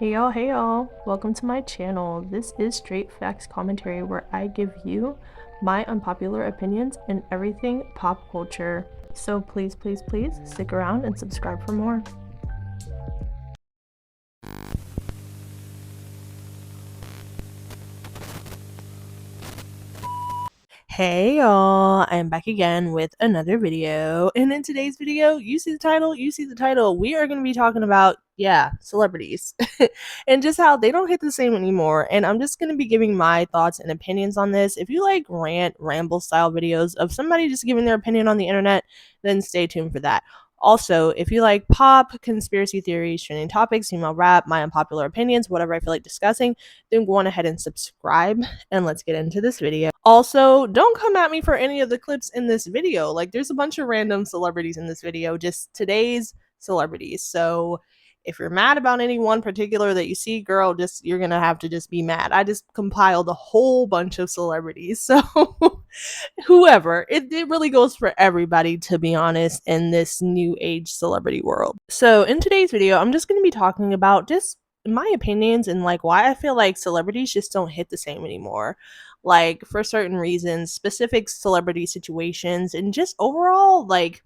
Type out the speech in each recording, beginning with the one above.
Hey y'all, welcome to my channel. This is Straight Facts Commentary where I give you my unpopular opinions in everything pop culture. So please stick around and subscribe for more. Hey y'all, I'm back again with another video, and in today's video, you see the title, we are going to be talking about, celebrities, and just how they don't hit the same anymore, and I'm just going to be giving my thoughts and opinions on this. If you like ramble style videos of somebody just giving their opinion on the internet, then stay tuned for that. Also, if you like pop, conspiracy theories, trending topics, female rap, my unpopular opinions, whatever I feel like discussing, then go on ahead and subscribe, and let's get into this video. Also, don't come at me for any of the clips in this video. Like, there's a bunch of random celebrities in this video, just today's celebrities. So if you're mad about any one particular that you see, girl, just you're gonna have to just be mad. I just compiled a whole bunch of celebrities. So whoever, it really goes for everybody, to be honest, in this new age celebrity world. So in today's video, I'm just gonna be talking about just my opinions and like why I feel like celebrities just don't hit the same anymore, like for certain reasons, specific celebrity situations, and just overall, like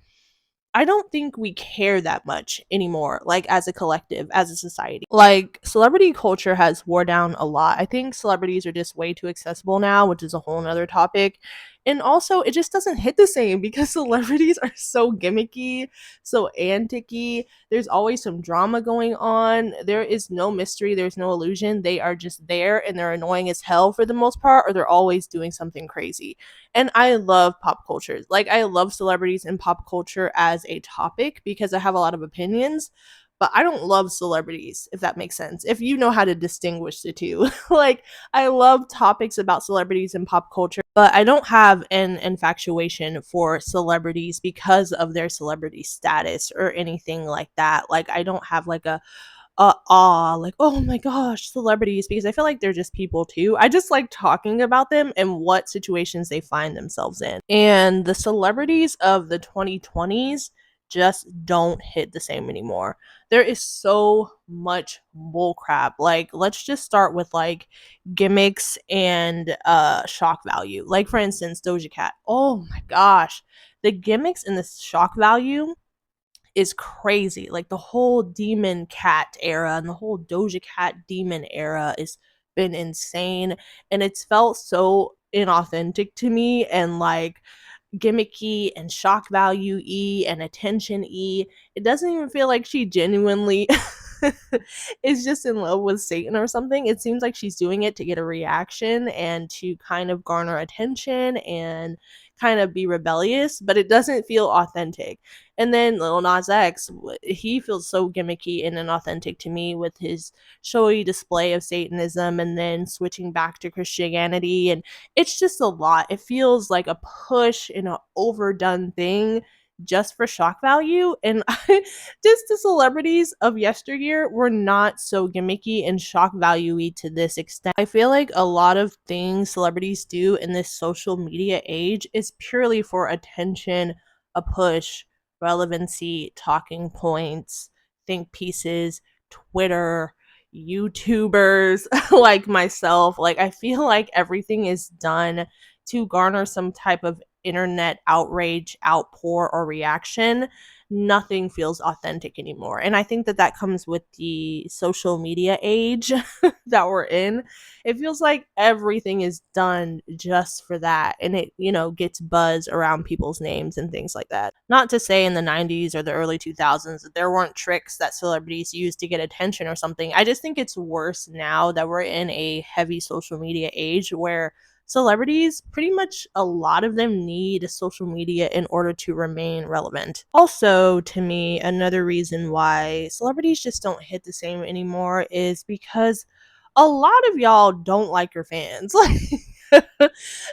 I don't think we care that much anymore, like as a collective, as a society. Like celebrity culture has wore down a lot. I think celebrities are just way too accessible now, which is a whole nother topic. And also it just doesn't hit the same because celebrities are so gimmicky, so anticky. There's always some drama going on. There is no mystery, there's no illusion. They are just there and they're annoying as hell for the most part, or they're always doing something crazy. And I love pop culture. Like I love celebrities and pop culture as a topic because I have a lot of opinions, but I don't love celebrities, if that makes sense. If you know how to distinguish the two. Like I love topics about celebrities and pop culture, but I don't have an infatuation for celebrities because of their celebrity status or anything like that. Like I don't have like a awe, like, oh my gosh, celebrities, because I feel like they're just people too. I just like talking about them and what situations they find themselves in. And the celebrities of the 2020s just don't hit the same anymore. There is so much bullcrap. Like, let's just start with like gimmicks and shock value. Like, for instance, Doja Cat. Oh my gosh. The gimmicks and the shock value is crazy. Like the whole demon cat era and the whole Doja Cat demon era has been insane, and it's felt so inauthentic to me and like gimmicky and shock value and attention. It doesn't even feel like she genuinely is just in love with Satan or something. It seems like she's doing it to get a reaction and to kind of garner attention and kind of be rebellious, but it doesn't feel authentic. And then Lil Nas X, he feels so gimmicky and inauthentic to me with his showy display of Satanism and then switching back to Christianity. And it's just a lot. It feels like a push and an overdone thing just for shock value. And just the celebrities of yesteryear were not so gimmicky and shock value-y to this extent. I feel like a lot of things celebrities do in this social media age is purely for attention, a push, relevancy, talking points, think pieces, Twitter, YouTubers like myself. Like I feel like everything is done to garner some type of internet outrage, outpour, or reaction. Nothing feels authentic anymore. And I think that that comes with the social media age that we're in. It feels like everything is done just for that. And it, gets buzz around people's names and things like that. Not to say in the 90s or the early 2000s that there weren't tricks that celebrities used to get attention or something. I just think it's worse now that we're in a heavy social media age where celebrities, pretty much a lot of them need social media in order to remain relevant. Also, to me, another reason why celebrities just don't hit the same anymore is because a lot of y'all don't like your fans. Like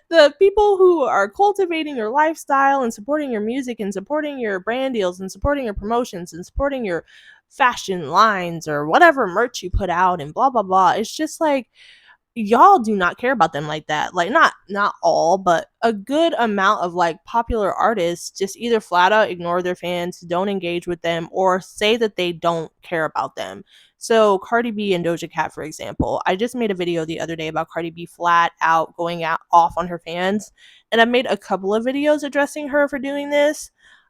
the people who are cultivating your lifestyle and supporting your music and supporting your brand deals and supporting your promotions and supporting your fashion lines or whatever merch you put out and blah blah blah. It's just like y'all do not care about them like that. Like not all, but a good amount of like popular artists just either flat out ignore their fans, don't engage with them, or say that they don't care about them. So Cardi B and Doja Cat, for example, I just made a video the other day about Cardi B flat out going out off on her fans, and I made a couple of videos addressing her for doing this.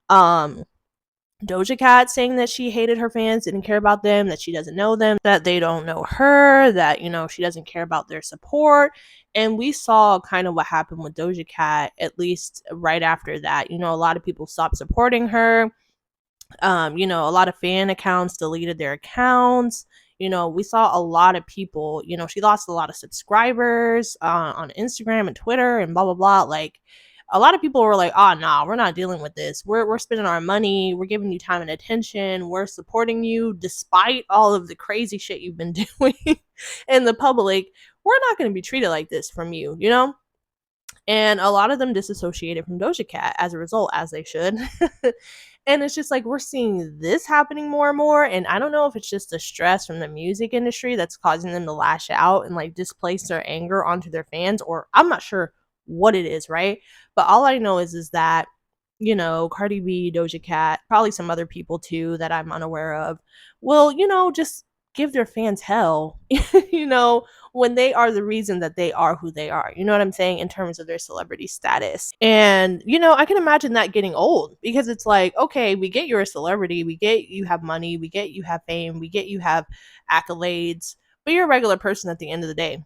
Doja Cat saying that she hated her fans, didn't care about them, that she doesn't know them, that they don't know her, that, she doesn't care about their support. And we saw kind of what happened with Doja Cat, at least right after that. A lot of people stopped supporting her. A lot of fan accounts deleted their accounts. We saw a lot of people, she lost a lot of subscribers on Instagram and Twitter and blah blah blah. Like, a lot of people were like, oh nah, we're not dealing with this. We're spending our money, we're giving you time and attention, we're supporting you despite all of the crazy shit you've been doing in the public. We're not going to be treated like this from you. And a lot of them disassociated from Doja Cat as a result, as they should. And it's just like we're seeing this happening more and more. And I don't know if it's just the stress from the music industry that's causing them to lash out and like displace their anger onto their fans, or I'm not sure what it is, right? But all I know is that, Cardi B, Doja Cat, probably some other people too that I'm unaware of, will, just give their fans hell, when they are the reason that they are who they are. You know what I'm saying? In terms of their celebrity status. And, I can imagine that getting old, because it's like, okay, we get you're a celebrity, we get you have money, we get you have fame, we get you have accolades, but you're a regular person at the end of the day.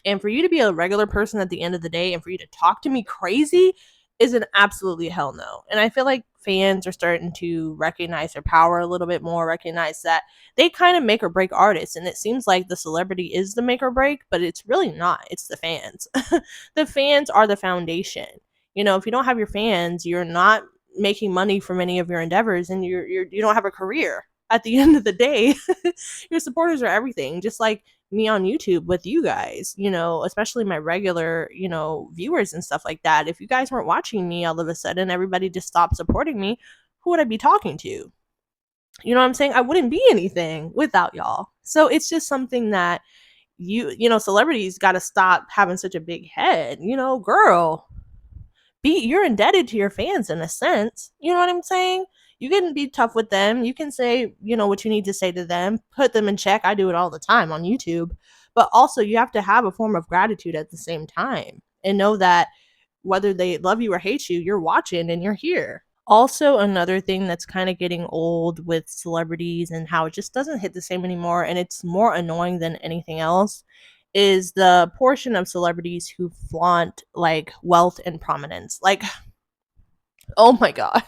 And for you to be a regular person at the end of the day and for you to talk to me crazy is an absolutely hell no. And I feel like fans are starting to recognize their power a little bit more, recognize that they kind of make or break artists. And it seems like the celebrity is the make or break, but it's really not. It's the fans. The fans are the foundation. If you don't have your fans, you're not making money from any of your endeavors, and you don't have a career. At the end of the day, your supporters are everything. Just like me on YouTube with you guys, especially my regular, viewers and stuff like that. If you guys weren't watching me all of a sudden, everybody just stopped supporting me, who would I be talking to? You know what I'm saying? I wouldn't be anything without y'all. So it's just something that celebrities got to stop having such a big head. Girl, you're indebted to your fans in a sense. You know what I'm saying? You can be tough with them. You can say, what you need to say to them, put them in check. I do it all the time on YouTube. But also, you have to have a form of gratitude at the same time and know that whether they love you or hate you, you're watching and you're here. Also, another thing that's kind of getting old with celebrities and how it just doesn't hit the same anymore, and it's more annoying than anything else, is the portion of celebrities who flaunt like wealth and prominence. Like, oh my god.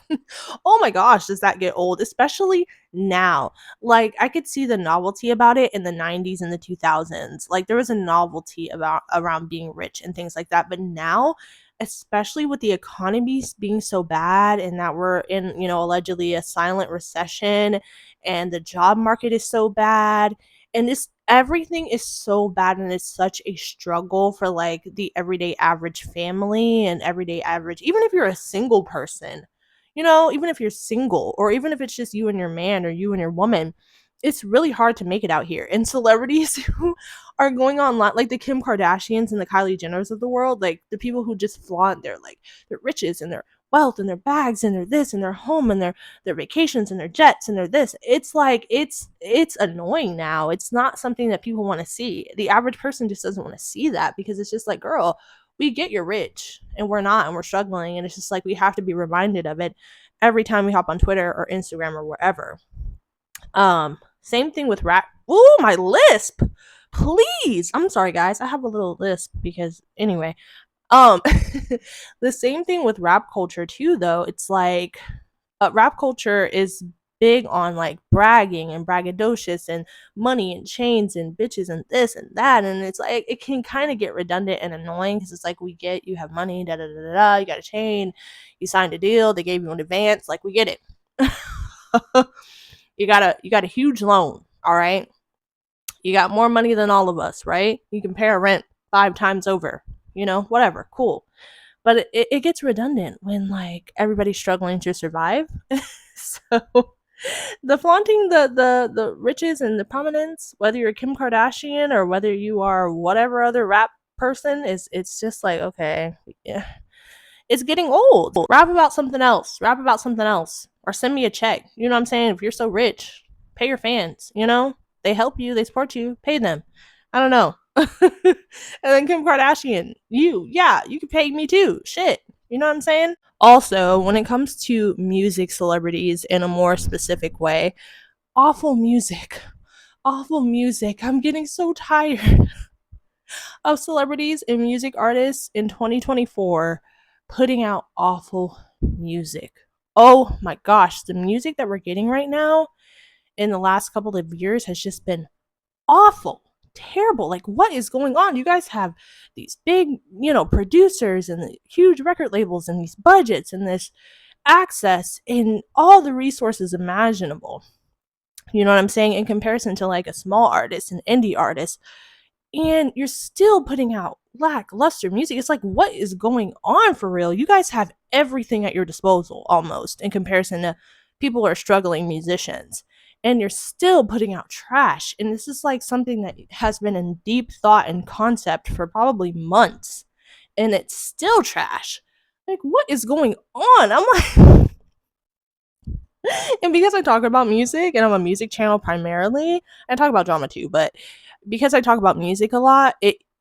Oh my gosh, does that get old? Especially now. Like, I could see the novelty about it in the 90s and the 2000s. Like, there was a novelty about around being rich and things like that. But now, especially with the economy being so bad and that we're in, allegedly a silent recession, and the job market is so bad, and this everything is so bad, and it's such a struggle for like the everyday average family and everyday average, even if you're a single person, even if you're single, or even if it's just you and your man or you and your woman, it's really hard to make it out here. And celebrities who are going online, like the Kim Kardashians and the Kylie Jenners of the world, like the people who just flaunt their riches and their wealth and their bags and their this and their home and their vacations and their jets and their this. It's like it's annoying now. It's not something that people want to see. The average person just doesn't want to see that, because it's just like, girl, we get you're rich and we're not, and we're struggling, and it's just like we have to be reminded of it every time we hop on Twitter or Instagram or wherever. Same thing with rap. Ooh, my lisp. Please. I'm sorry guys. I have a little lisp because anyway. The same thing with rap culture too, though. It's like rap culture is big on like bragging and braggadocious and money and chains and bitches and this and that, and it's like it can kind of get redundant and annoying, because it's like, we get you have money, da da da da da, you got a chain, you signed a deal, they gave you an advance, like we get it. you got a huge loan, all right, you got more money than all of us, right? You can pay our rent 5 times over, whatever, cool. But it gets redundant when like everybody's struggling to survive. So the flaunting the riches and the prominence, whether you're Kim Kardashian or whether you are whatever other rap person, it's just like, okay, yeah, it's getting old. Rap about something else. Rap about something else. Or send me a check. You know what I'm saying? If you're so rich, pay your fans, They help you, they support you, pay them. I don't know. And then Kim Kardashian, you can pay me too. Shit. You know what I'm saying? Also, when it comes to music celebrities in a more specific way, awful music. Awful music. I'm getting so tired of celebrities and music artists in 2024 putting out awful music. Oh my gosh, the music that we're getting right now in the last couple of years has just been awful, terrible. Like, what is going on? You guys have these big, producers and the huge record labels and these budgets and this access and all the resources imaginable. You know what I'm saying? In comparison to like a small artist, an indie artist, and you're still putting out lackluster music. It's like, what is going on for real? You guys have everything at your disposal almost in comparison to people who are struggling musicians. And you're still putting out trash. And this is like something that has been in deep thought and concept for probably months. And it's still trash. Like, what is going on? I'm like, and because I talk about music and I'm a music channel primarily, I talk about drama too, but because I talk about music a lot,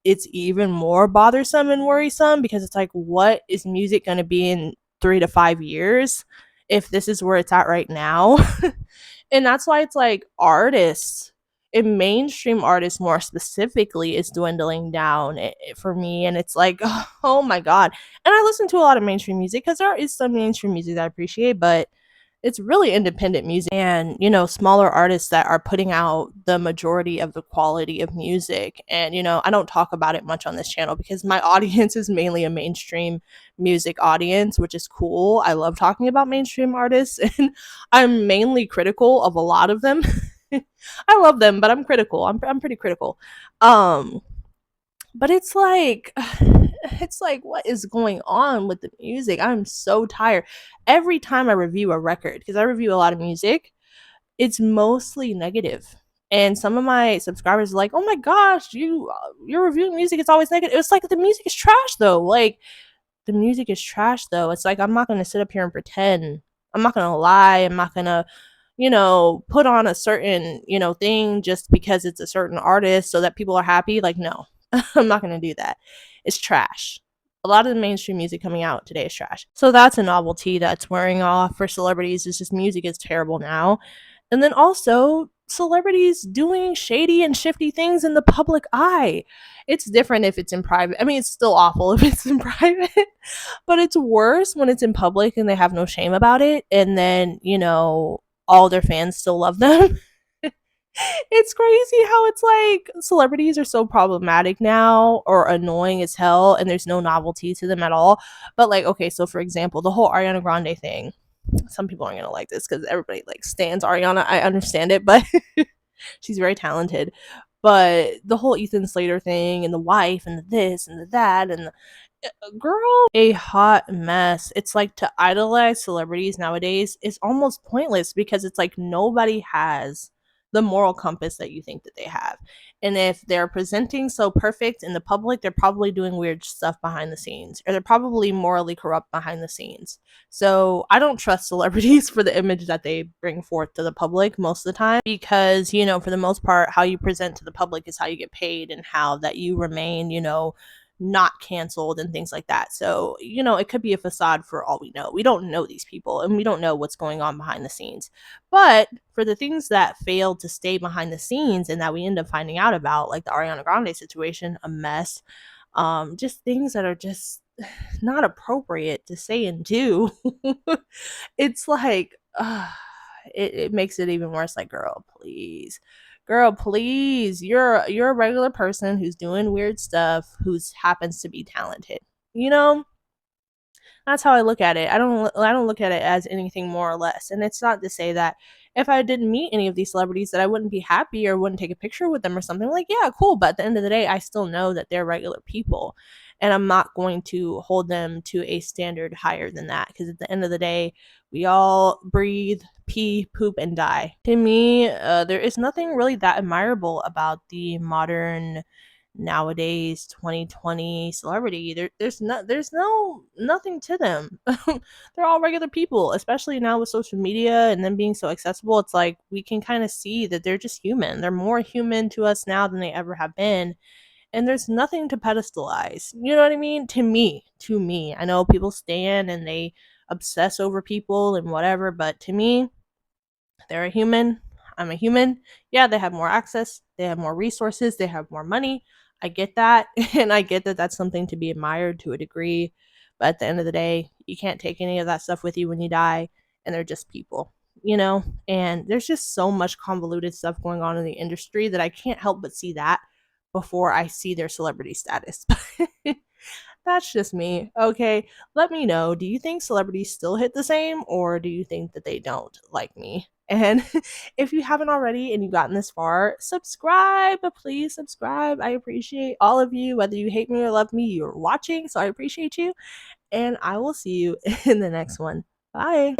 it's even more bothersome and worrisome because it's like, what is music going to be in 3 to 5 years if this is where it's at right now? And that's why it's like artists and mainstream artists more specifically is dwindling down for me. And it's like, oh my God. And I listen to a lot of mainstream music because there is some mainstream music that I appreciate, but it's really independent music and smaller artists that are putting out the majority of the quality of music. And I don't talk about it much on this channel because my audience is mainly a mainstream music audience, which is cool. I love talking about mainstream artists and I'm mainly critical of a lot of them. I love them, but I'm critical. I'm pretty critical. But it's like what is going on with the music? I'm so tired. Every time I review a record, because I review a lot of music, it's mostly negative. And some of my subscribers are like, "Oh my gosh, you're reviewing music, it's always negative." It's like the music is trash though. Like the music is trash though. It's like I'm not going to sit up here and pretend. I'm not going to lie. I'm not going to put on a certain, thing just because it's a certain artist so that people are happy. Like, no, I'm not going to do that. It's trash. A lot of the mainstream music coming out today is trash. So that's a novelty that's wearing off for celebrities. It's just music is terrible now. And then also celebrities doing shady and shifty things in the public eye. It's different if it's in private. I mean, it's still awful if it's in private, but it's worse when it's in public and they have no shame about it. And then, all their fans still love them. It's crazy how it's like celebrities are so problematic now or annoying as hell and there's no novelty to them at all. But like, okay, so for example, the whole Ariana Grande thing. Some people aren't gonna like this because everybody like stands Ariana. I understand it, but she's very talented. But the whole Ethan Slater thing and the wife and the this and the that and girl, a hot mess. It's like to idolize celebrities nowadays is almost pointless because it's like nobody has the moral compass that you think that they have. And if they're presenting so perfect in the public, they're probably doing weird stuff behind the scenes or they're probably morally corrupt behind the scenes. So I don't trust celebrities for the image that they bring forth to the public most of the time because, for the most part, how you present to the public is how you get paid and how that you remain, not canceled and things like that. So, it could be a facade for all we know. We don't know these people and we don't know what's going on behind the scenes. But for the things that failed to stay behind the scenes and that we end up finding out about, like the Ariana Grande situation, a mess, just things that are just not appropriate to say and do. It's like, it makes it even worse. Like, girl, please, you're a regular person who's doing weird stuff who happens to be talented. That's how I look at it. I don't look at it as anything more or less. And it's not to say that if I didn't meet any of these celebrities that I wouldn't be happy or wouldn't take a picture with them or something. Like, yeah, cool, but at the end of the day, I still know that they're regular people and I'm not going to hold them to a standard higher than that because at the end of the day, we all breathe, pee, poop, and die. To me, there is nothing really that admirable about the modern nowadays 2020 celebrity. There's nothing to them. They're all regular people, especially now with social media and them being so accessible. It's like we can kind of see that they're just human. They're more human to us now than they ever have been, and there's nothing to pedestalize. You know what I mean? To me, I know people stand and they obsess over people and whatever, but to me, they're a human. I'm a human. Yeah, they have more access, they have more resources, they have more money. I get that. And I get that that's something to be admired to a degree. But at the end of the day, you can't take any of that stuff with you when you die. And they're just people, you know? And there's just so much convoluted stuff going on in the industry that I can't help but see that before I see their celebrity status. That's just me. Okay, let me know. Do you think celebrities still hit the same, or do you think that they don't, like me? And if you haven't already and you've gotten this far, subscribe. Please subscribe. I appreciate all of you. Whether you hate me or love me, you're watching. So I appreciate you. And I will see you in the next one. Bye.